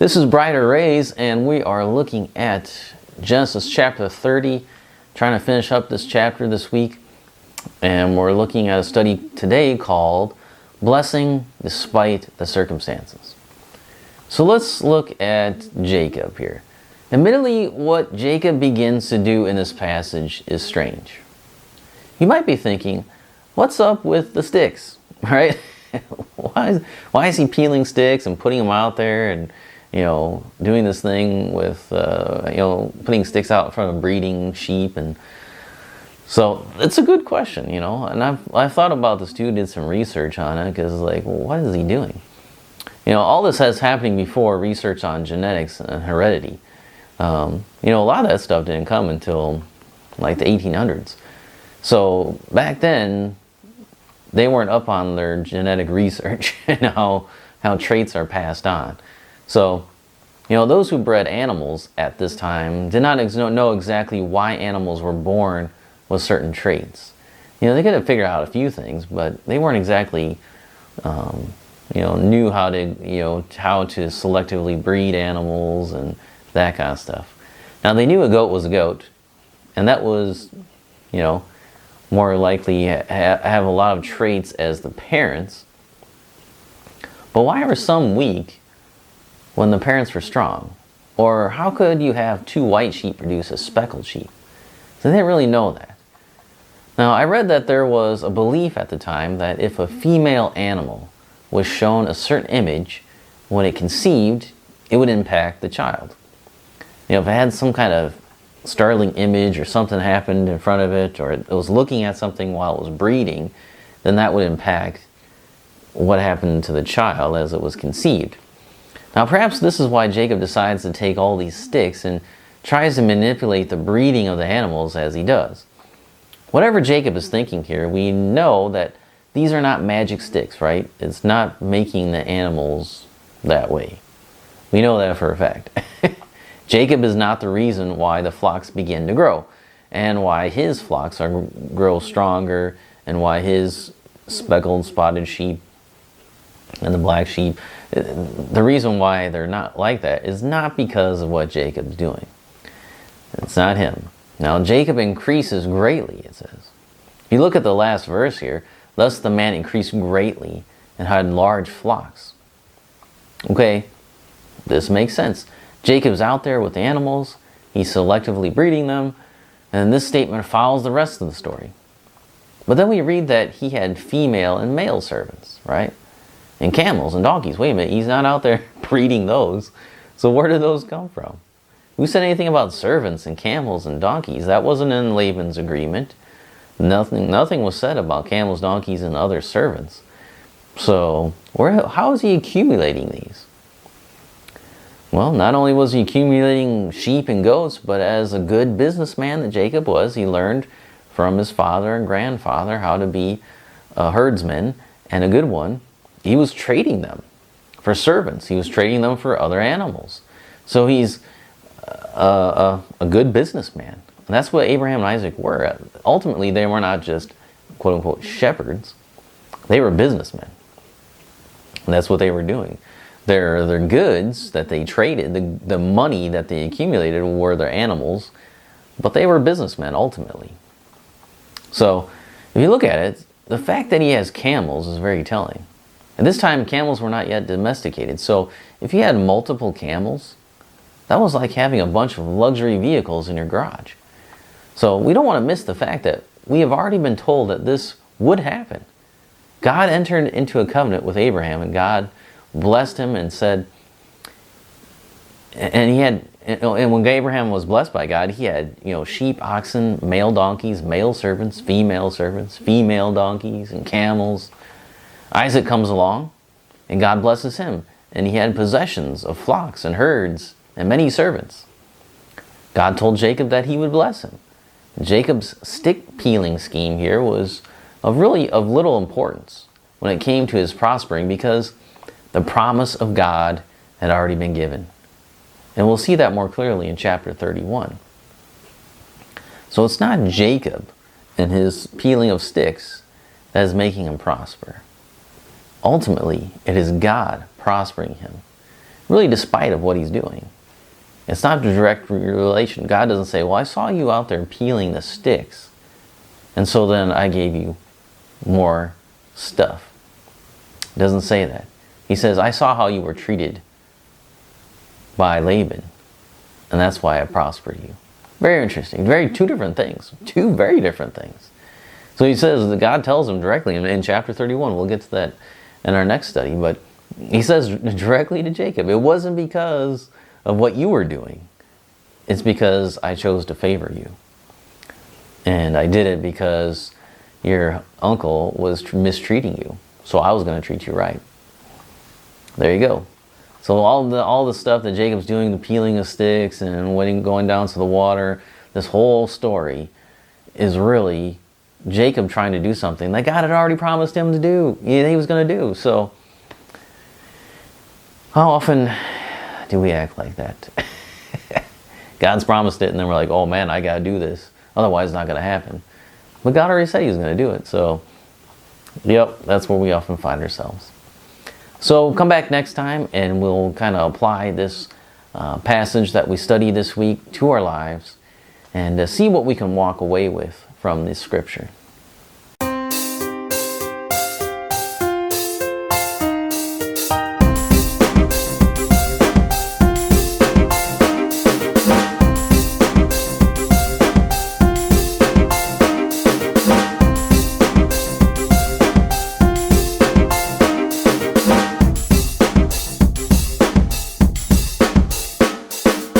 This is Brighter Rays, and we are looking at Genesis chapter 30, trying to finish up this chapter this week. And we're looking at a study today called Blessing Despite the Circumstances. So let's look at Jacob here. Admittedly, what Jacob begins to do in this passage is strange. You might be thinking, what's up with the sticks, right? Why is he peeling sticks and putting them out there and doing this thing with, putting sticks out in front of breeding sheep? And so it's a good question, and I've thought about this too, did some research on it, because what is he doing? All this has happening before research on genetics and heredity. A lot of that stuff didn't come until like the 1800s. So back then, they weren't up on their genetic research and how traits are passed on. So, those who bred animals at this time did not know exactly why animals were born with certain traits. They could have figured out a few things, but they weren't exactly, knew how to selectively breed animals and that kind of stuff. Now, they knew a goat was a goat, and that was, more likely have a lot of traits as the parents. But why were some weak when the parents were strong? Or how could you have two white sheep produce a speckled sheep? So they didn't really know that. Now, I read that there was a belief at the time that if a female animal was shown a certain image when it conceived, it would impact the child. If it had some kind of startling image or something happened in front of it, or it was looking at something while it was breeding, then that would impact what happened to the child as it was conceived. Now, perhaps this is why Jacob decides to take all these sticks and tries to manipulate the breeding of the animals as he does. Whatever Jacob is thinking here, we know that these are not magic sticks, right? It's not making the animals that way. We know that for a fact. Jacob is not the reason why the flocks begin to grow, and why his flocks grow stronger, and why his speckled, spotted sheep and the black sheep, the reason why they're not like that is not because of what Jacob's doing. It's not him. Now, Jacob increases greatly, it says. If you look at the last verse here, thus the man increased greatly and had large flocks. Okay, this makes sense. Jacob's out there with the animals, he's selectively breeding them, and this statement follows the rest of the story. But then we read that he had female and male servants, right? And camels and donkeys. Wait a minute, he's not out there breeding those. So where did those come from? Who said anything about servants and camels and donkeys? That wasn't in Laban's agreement. Nothing was said about camels, donkeys, and other servants. So how is he accumulating these? Well, not only was he accumulating sheep and goats, but as a good businessman that Jacob was, he learned from his father and grandfather how to be a herdsman, and a good one. He was trading them for servants. He was trading them for other animals. So he's a good businessman. And that's what Abraham and Isaac were. Ultimately, they were not just quote-unquote shepherds. They were businessmen. And that's what they were doing. Their goods that they traded, the money that they accumulated were their animals, but they were businessmen ultimately. So if you look at it, the fact that he has camels is very telling. At this time, camels were not yet domesticated. So if you had multiple camels, that was like having a bunch of luxury vehicles in your garage. So we don't want to miss the fact that we have already been told that this would happen. God entered into a covenant with Abraham, and God blessed him and said, and when Abraham was blessed by God, he had, sheep, oxen, male donkeys, male servants, female donkeys, and camels. Isaac comes along, and God blesses him, and he had possessions of flocks and herds and many servants. God told Jacob that he would bless him. Jacob's stick peeling scheme here was of little importance when it came to his prospering, because the promise of God had already been given. And we'll see that more clearly in chapter 31. So it's not Jacob and his peeling of sticks that is making him prosper. Ultimately, it is God prospering him. really despite of what he's doing. It's not a direct relation. God doesn't say, well, I saw you out there peeling the sticks, and so then I gave you more stuff. It doesn't say that. He says, I saw how you were treated by Laban, and that's why I prospered you. Very interesting. Two different things. Two very different things. So he says that God tells him directly in chapter 31. We'll get to that in our next study. But he says directly to Jacob, it wasn't because of what you were doing. It's because I chose to favor you. And I did it because your uncle was mistreating you. So I was going to treat you right. There you go. So all the stuff that Jacob's doing, the peeling of sticks and going down to the water, this whole story is really Jacob trying to do something that God had already promised him to do. He was going to do. So how often do we act like that? God's promised it, and then we're like, oh man, I got to do this. Otherwise it's not going to happen. But God already said he was going to do it. So, yep, that's where we often find ourselves. So come back next time and we'll kind of apply this passage that we study this week to our lives and see what we can walk away with from this scripture.